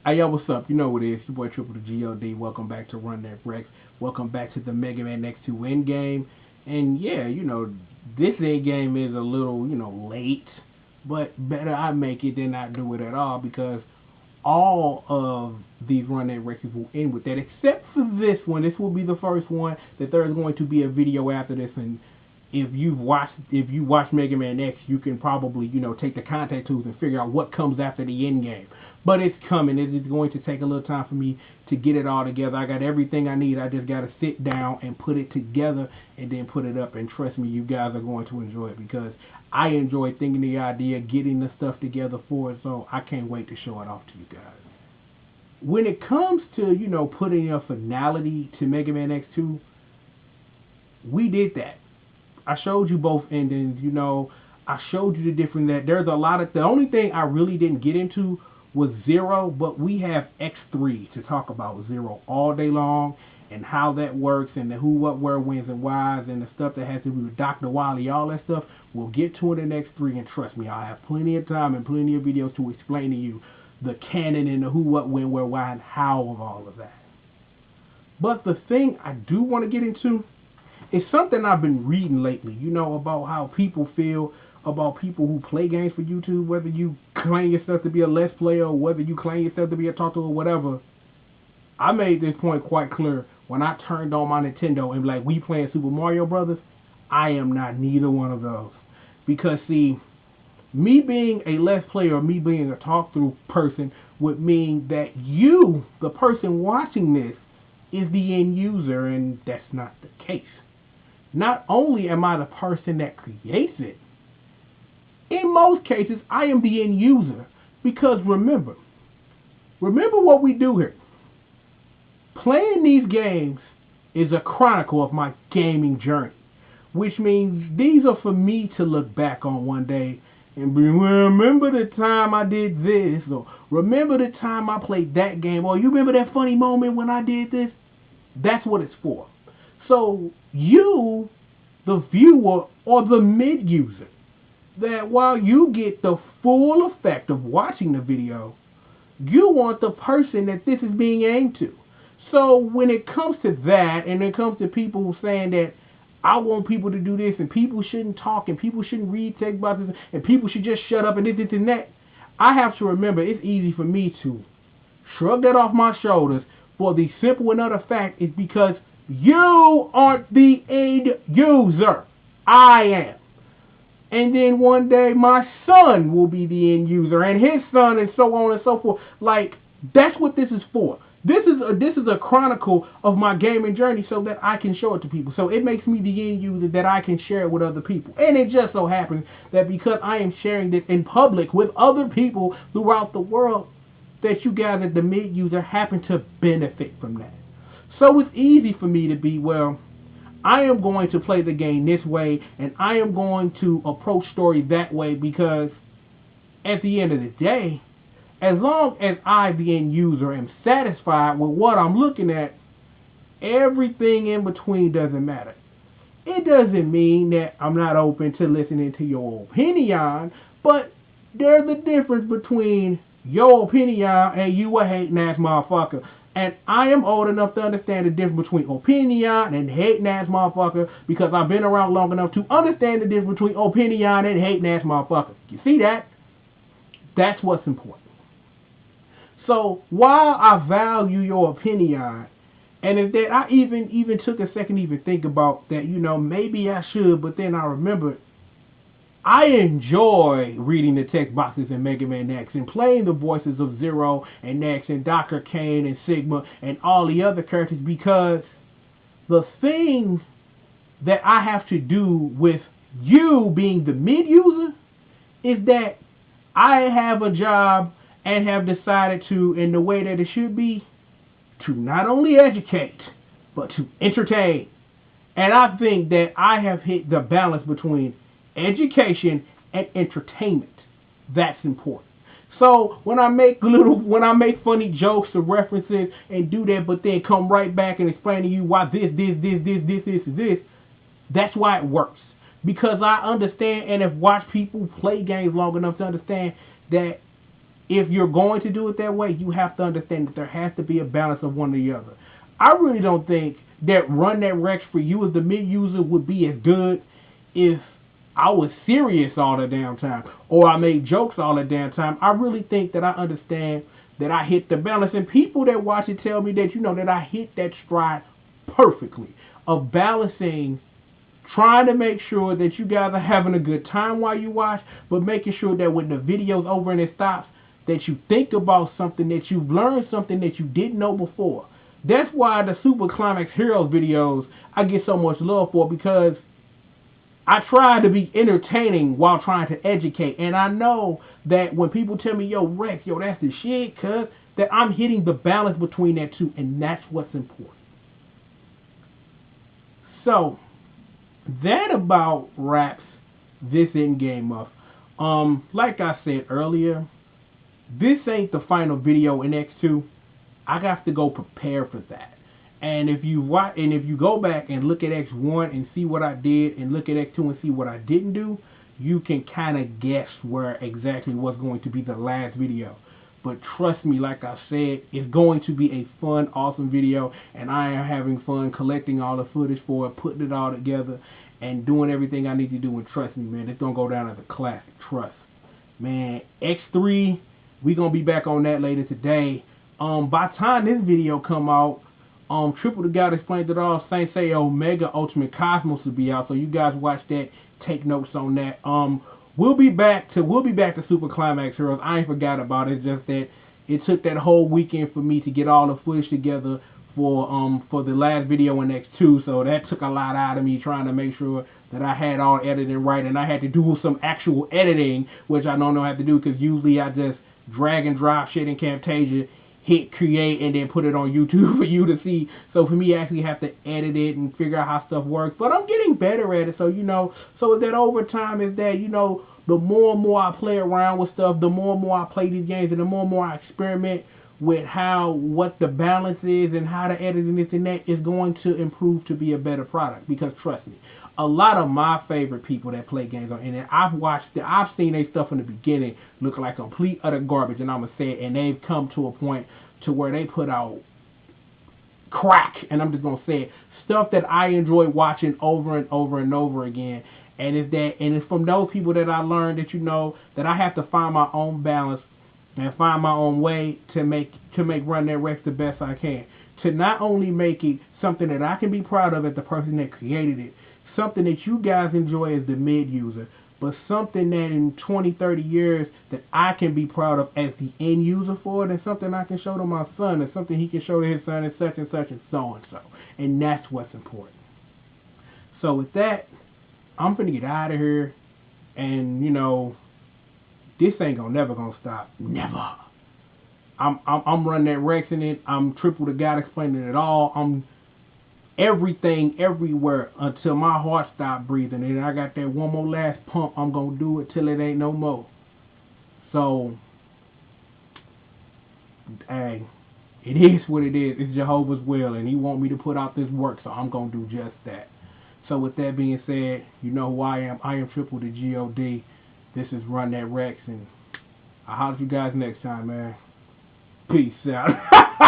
Hey, yo, what's up? You know what it is. Your boy Triple the G.O.D. Welcome back to Run That Rex. Welcome back to the Mega Man X2 Endgame. And yeah, this Endgame is a little, late. But better I make it than not do it at all because all of these Run That Rexes will end with that, except for this one. This will be the first one that there is going to be a video after this, and if you watch Mega Man X, you can probably take the contact tools and figure out what comes after the end game. But it's coming. It is going to take a little time for me to get it all together. I got everything I need. I just got to sit down and put it together and then put it up. And trust me, you guys are going to enjoy it because I enjoy thinking the idea, getting the stuff together for it. So I can't wait to show it off to you guys. When it comes to putting a finality to Mega Man X2, we did that. I showed you both endings. I showed you the different that there's a lot of. The only thing I really didn't get into was Zero, but we have X3 to talk about Zero all day long and how that works and the who, what, where, whens, and whys and the stuff that has to do with Dr. Wily, all that stuff. We'll get to it in X3, and trust me, I have plenty of time and plenty of videos to explain to you the canon and the who, what, when, where, why, and how of all of that. But the thing I do want to get into, it's something I've been reading lately, about how people feel about people who play games for YouTube, whether you claim yourself to be a Let's Player or whether you claim yourself to be a talker or whatever. I made this point quite clear when I turned on my Nintendo and like, we playing Super Mario Brothers. I am not neither one of those. Because see, me being a Let's Player or me being a talk-through person would mean that you, the person watching this, is the end user, and that's not the case. Not only am I the person that creates it, in most cases, I am the end user. Because remember what we do here. Playing these games is a chronicle of my gaming journey. Which means these are for me to look back on one day and be, well, remember the time I did this, or remember the time I played that game, or you remember that funny moment when I did this? That's what it's for. So you, the viewer or the mid-user, that while you get the full effect of watching the video, you want the person that this is being aimed to. So when it comes to that, and it comes to people saying that I want people to do this, and people shouldn't talk, and people shouldn't read text boxes, and people should just shut up, and this and that, I have to remember it's easy for me to shrug that off my shoulders for the simple and utter fact is because you aren't the end user. I am. And then one day my son will be the end user, and his son, and so on and so forth. Like, that's what this is for. This is a chronicle of my gaming journey so that I can show it to people. So it makes me the end user that I can share it with other people. And it just so happens that because I am sharing this in public with other people throughout the world, that you guys as the mid user happen to benefit from that. So it's easy for me to be, well, I am going to play the game this way, and I am going to approach story that way because at the end of the day, as long as I, the end user, am satisfied with what I'm looking at, everything in between doesn't matter. It doesn't mean that I'm not open to listening to your opinion, but there's a difference between your opinion and you a hating ass motherfucker. And I am old enough to understand the difference between opinion and hating ass motherfucker because I've been around long enough to understand the difference between opinion and hating ass motherfucker. You see that? That's what's important. So while I value your opinion, and if that I even took a second to even think about that, maybe I should, but then I remembered I enjoy reading the text boxes in Mega Man X and playing the voices of Zero and X and Dr. Kane and Sigma and all the other characters because the thing that I have to do with you being the mid-user is that I have a job and have decided to, in the way that it should be, to not only educate, but to entertain. And I think that I have hit the balance between education and entertainment. That's important. So when I make funny jokes or references and do that, but then come right back and explain to you why this, that's why it works. Because I understand and have watched people play games long enough to understand that if you're going to do it that way, you have to understand that there has to be a balance of one or the other. I really don't think that Run That Rex for you as the mid user would be as good if I was serious all the damn time or I made jokes all the damn time. I really think that I understand that I hit the balance, and people that watch it tell me that that I hit that stride perfectly of balancing, trying to make sure that you guys are having a good time while you watch, but making sure that when the video's over and it stops, that you think about something, that you've learned something that you didn't know before. That's why the Super Climax Heroes videos I get so much love for, because I try to be entertaining while trying to educate. And I know that when people tell me, yo, Rex, yo, that's the shit, cuz, that I'm hitting the balance between that two, and that's what's important. So, that about wraps this endgame up. Like I said earlier, this ain't the final video in X2. I got to go prepare for that. And if you go back and look at X1 and see what I did, and look at X2 and see what I didn't do, you can kind of guess where exactly what's going to be the last video. But trust me, like I said, it's going to be a fun, awesome video, and I am having fun collecting all the footage for it, putting it all together, and doing everything I need to do. And trust me, man, it's gonna go down as a classic. Trust, man. X3, we gonna be back on that later today. By the time this video come out, Triple the God Explained It All, Saint Seiya Omega Ultimate Cosmos will be out, so you guys watch that, take notes on that. We'll be back to Super Climax Heroes. I ain't forgot about it. It's just that it took that whole weekend for me to get all the footage together for the last video in X2, so that took a lot out of me trying to make sure that I had all editing right, and I had to do some actual editing, which I don't know how to do, because usually I just drag and drop shit in Camtasia, hit create, and then put it on YouTube for you to see. So for me, I actually have to edit it and figure out how stuff works. But I'm getting better at it. So so that over time is that the more and more I play around with stuff, the more and more I play these games, and the more and more I experiment with what the balance is and how to edit and this and that, is going to improve to be a better product. Because trust me, a lot of my favorite people that play games on internet, I've seen their stuff in the beginning look like complete utter garbage, and I'm gonna say it, and they've come to a point to where they put out crack, and I'm just gonna say it, stuff that I enjoy watching over and over and over again. And it's from those people that I learned that that I have to find my own balance and find my own way to make Run That Rex the best I can. To not only make it something that I can be proud of as the person that created it, something that you guys enjoy as the mid user, but something that in 20, 30 years that I can be proud of as the end user for it, and something I can show to my son, and something he can show to his son, and such and such and so and so. And that's what's important. So with that, I'm finna get out of here, and this ain't never gonna stop. Never. I'm Running That Rex in it. I'm Triple the God Explaining It All. I'm everything, everywhere, until my heart stops breathing. And I got that one more last pump. I'm gonna do it till it ain't no more. So, hey, it is what it is. It's Jehovah's will, and He want me to put out this work, so I'm gonna do just that. So with that being said, you know who I am. I am Triple the G.O.D. This is Run That Rex, and I'll holler at you guys next time, man. Peace out.